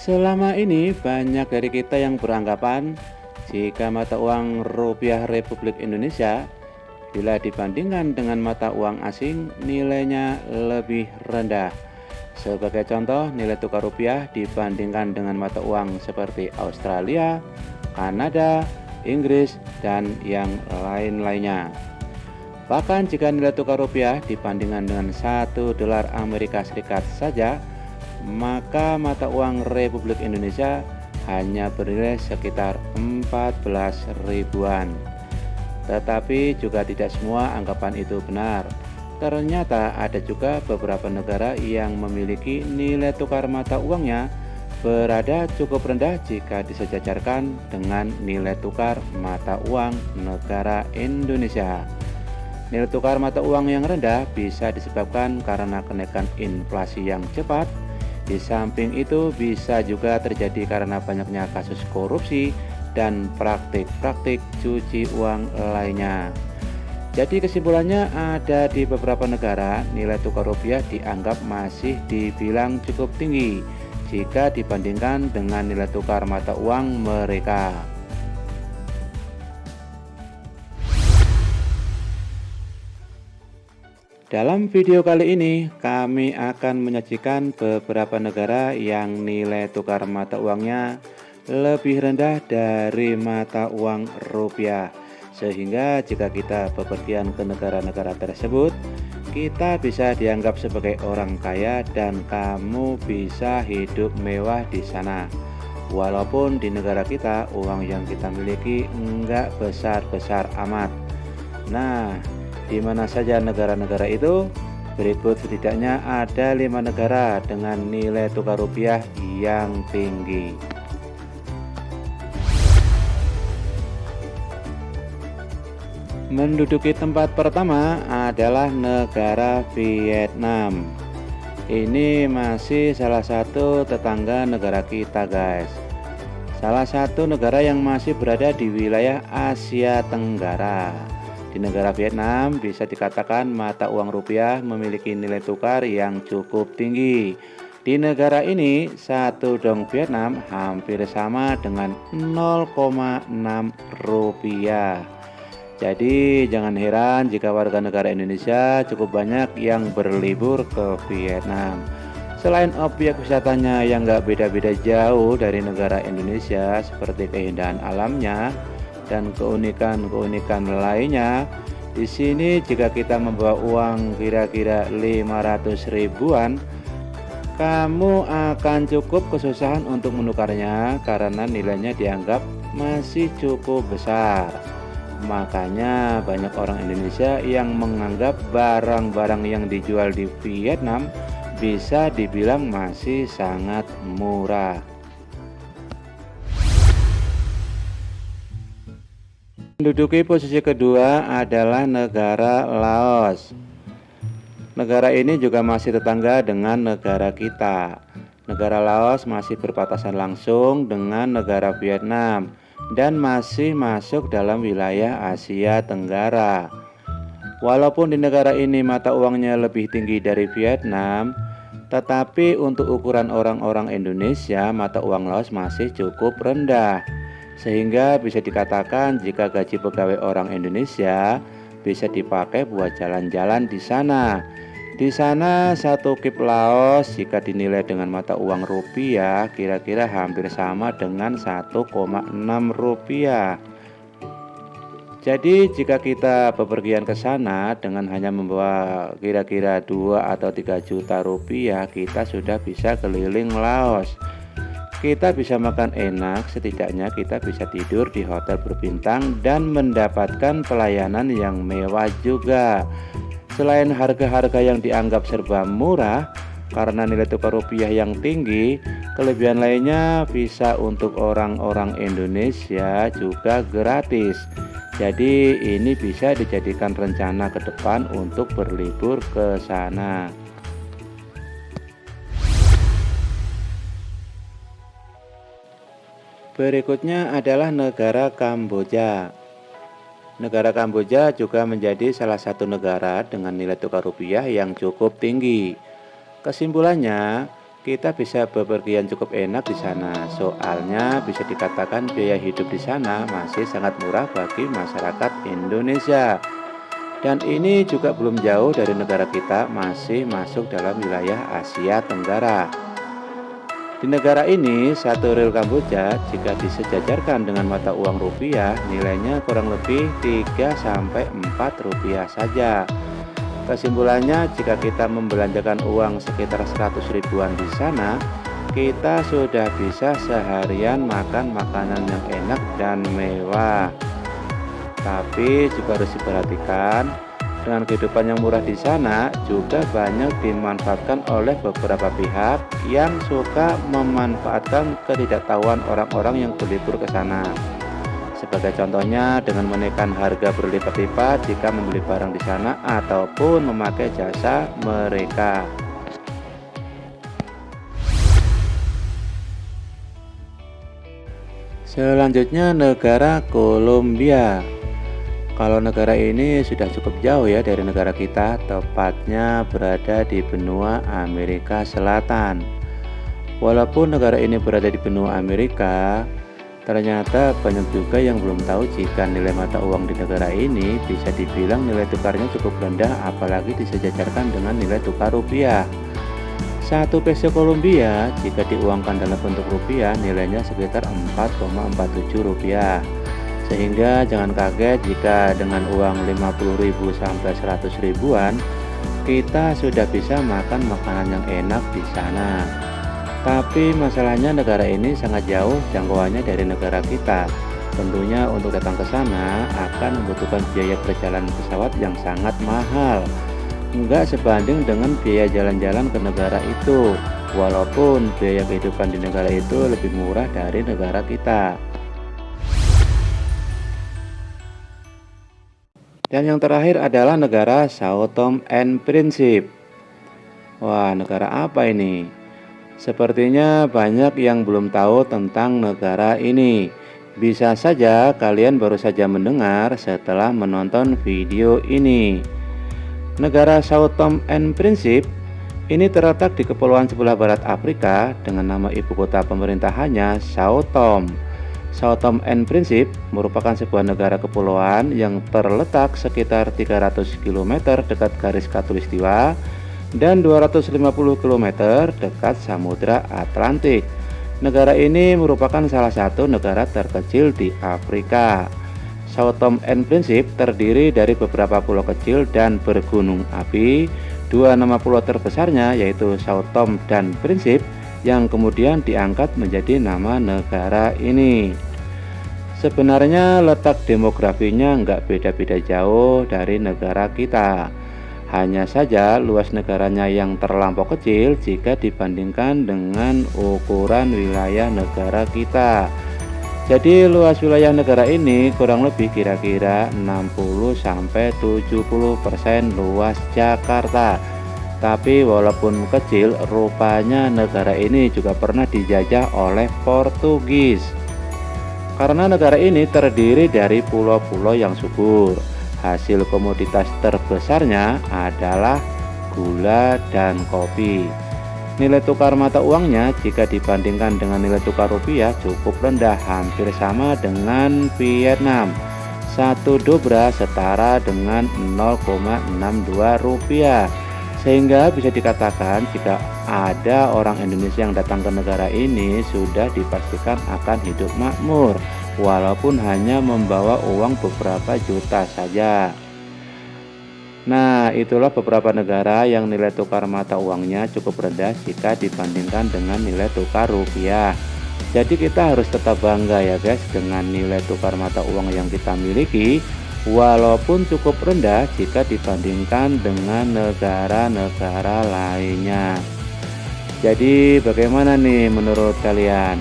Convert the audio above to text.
Selama ini banyak dari kita yang beranggapan jika mata uang rupiah Republik Indonesia bila dibandingkan dengan mata uang asing nilainya lebih rendah. Sebagai contoh, nilai tukar rupiah dibandingkan dengan mata uang seperti Australia, Kanada, Inggris, dan yang lain-lainnya. Bahkan jika nilai tukar rupiah dibandingkan dengan 1 dolar Amerika Serikat saja, maka mata uang Republik Indonesia hanya bernilai sekitar 14 ribuan. Tetapi juga tidak semua anggapan itu benar. Ternyata ada juga beberapa negara yang memiliki nilai tukar mata uangnya berada cukup rendah jika disejajarkan dengan nilai tukar mata uang negara Indonesia. Nilai tukar mata uang yang rendah bisa disebabkan karena kenaikan inflasi yang cepat. Di samping itu bisa juga terjadi karena banyaknya kasus korupsi dan praktik-praktik cuci uang lainnya. Jadi kesimpulannya ada di beberapa negara nilai tukar rupiah dianggap masih dibilang cukup tinggi jika dibandingkan dengan nilai tukar mata uang mereka. Dalam video kali ini, kami akan menyajikan beberapa negara yang nilai tukar mata uangnya lebih rendah dari mata uang rupiah. Sehingga jika kita bepergian ke negara-negara tersebut, kita bisa dianggap sebagai orang kaya dan kamu bisa hidup mewah di sana. Walaupun di negara kita, uang yang kita miliki enggak besar-besar amat. Nah, di mana saja negara-negara itu? Berikut setidaknya ada 5 negara dengan nilai tukar rupiah yang tinggi. Menduduki tempat pertama adalah negara Vietnam. Ini masih salah satu tetangga negara kita, guys. Salah satu negara yang masih berada di wilayah Asia Tenggara. Di negara Vietnam bisa dikatakan mata uang rupiah memiliki nilai tukar yang cukup tinggi. Di negara ini, 1 dong Vietnam hampir sama dengan 0,6 rupiah. Jadi jangan heran jika warga negara Indonesia cukup banyak yang berlibur ke Vietnam. Selain objek wisatanya yang gak beda-beda jauh dari negara Indonesia seperti keindahan alamnya dan keunikan-keunikan lainnya, di sini jika kita membawa uang kira-kira 500 ribuan, kamu akan cukup kesusahan untuk menukarnya karena nilainya dianggap masih cukup besar. Makanya banyak orang Indonesia yang menganggap barang-barang yang dijual di Vietnam bisa dibilang masih sangat murah. Menduduki posisi kedua adalah negara Laos. Negara ini juga masih tetangga dengan negara kita. Negara Laos masih berbatasan langsung dengan negara Vietnam dan masih masuk dalam wilayah Asia Tenggara. Walaupun di negara ini mata uangnya lebih tinggi dari Vietnam, tetapi untuk ukuran orang-orang Indonesia, mata uang Laos masih cukup rendah. Sehingga bisa dikatakan jika gaji pegawai orang Indonesia bisa dipakai buat jalan-jalan di sana. Di sana 1 kip Laos jika dinilai dengan mata uang rupiah kira-kira hampir sama dengan 1,6 rupiah. Jadi jika kita bepergian ke sana dengan hanya membawa kira-kira 2 atau 3 juta rupiah, kita sudah bisa keliling Laos. Kita bisa makan enak, setidaknya kita bisa tidur di hotel berbintang dan mendapatkan pelayanan yang mewah juga. Selain harga-harga yang dianggap serba murah karena nilai tukar rupiah yang tinggi, kelebihan lainnya visa untuk orang-orang Indonesia juga gratis. Jadi ini bisa dijadikan rencana ke depan untuk berlibur ke sana. Berikutnya adalah negara Kamboja. Negara Kamboja juga menjadi salah satu negara dengan nilai tukar rupiah yang cukup tinggi. Kesimpulannya, kita bisa bepergian cukup enak di sana. Soalnya bisa dikatakan biaya hidup di sana masih sangat murah bagi masyarakat Indonesia. Dan ini juga belum jauh dari negara kita, masih masuk dalam wilayah Asia Tenggara. Di negara ini, satu ril Kamboja jika disejajarkan dengan mata uang rupiah, nilainya kurang lebih 3-4 rupiah saja. Kesimpulannya, jika kita membelanjakan uang sekitar 100 ribuan di sana, kita sudah bisa seharian makan makanan yang enak dan mewah. Tapi juga harus diperhatikan, dengan kehidupan yang murah di sana juga banyak dimanfaatkan oleh beberapa pihak yang suka memanfaatkan ketidaktahuan orang-orang yang berlibur ke sana. Sebagai contohnya dengan menaikkan harga berlipat-lipat jika membeli barang di sana ataupun memakai jasa mereka. Selanjutnya negara Kolombia. Kalau negara ini sudah cukup jauh ya dari negara kita, tepatnya berada di benua Amerika Selatan. Walaupun negara ini berada di benua Amerika, ternyata banyak juga yang belum tahu jika nilai mata uang di negara ini bisa dibilang nilai tukarnya cukup rendah, apalagi disejajarkan dengan nilai tukar rupiah. 1 peso Kolombia jika diuangkan dalam bentuk rupiah nilainya sekitar 4,47 rupiah. Sehingga jangan kaget jika dengan uang 50.000 sampai 100 ribuan kita sudah bisa makan makanan yang enak di sana. Tapi masalahnya negara ini sangat jauh jangkauannya dari negara kita. Tentunya untuk datang ke sana akan membutuhkan biaya perjalanan pesawat yang sangat mahal. Enggak sebanding dengan biaya jalan-jalan ke negara itu. Walaupun biaya kehidupan di negara itu lebih murah dari negara kita. Dan yang terakhir adalah negara Sao Tome and Principe. Wah, negara apa ini? Sepertinya banyak yang belum tahu tentang negara ini. Bisa saja kalian baru saja mendengar setelah menonton video ini. Negara Sao Tome and Principe ini terletak di kepulauan sebelah barat Afrika dengan nama ibu kota pemerintahannya Sao Tome. Sao Tome and Principe merupakan sebuah negara kepulauan yang terletak sekitar 300 km dekat garis khatulistiwa dan 250 km dekat Samudra Atlantik. Negara ini merupakan salah satu negara terkecil di Afrika. Sao Tome and Principe terdiri dari beberapa pulau kecil dan bergunung api. Dua nama pulau terbesarnya yaitu Sao Tome dan Principe yang kemudian diangkat menjadi nama negara ini. Sebenarnya letak demografinya nggak beda-beda jauh dari negara kita. Hanya saja luas negaranya yang terlampau kecil jika dibandingkan dengan ukuran wilayah negara kita. Jadi luas wilayah negara ini kurang lebih kira-kira 60-70% luas Jakarta. Tapi walaupun kecil, rupanya negara ini juga pernah dijajah oleh Portugis. Karena negara ini terdiri dari pulau-pulau yang subur. Hasil komoditas terbesarnya adalah gula dan kopi. Nilai tukar mata uangnya jika dibandingkan dengan nilai tukar rupiah cukup rendah, hampir sama dengan Vietnam. 1 dobra setara dengan 0,62 rupiah. Sehingga bisa dikatakan jika ada orang Indonesia yang datang ke negara ini sudah dipastikan akan hidup makmur, walaupun hanya membawa uang beberapa juta saja. Nah, itulah beberapa negara yang nilai tukar mata uangnya cukup rendah jika dibandingkan dengan nilai tukar rupiah. Jadi kita harus tetap bangga ya guys dengan nilai tukar mata uang yang kita miliki, walaupun cukup rendah jika dibandingkan dengan negara-negara lainnya. Jadi bagaimana nih menurut kalian?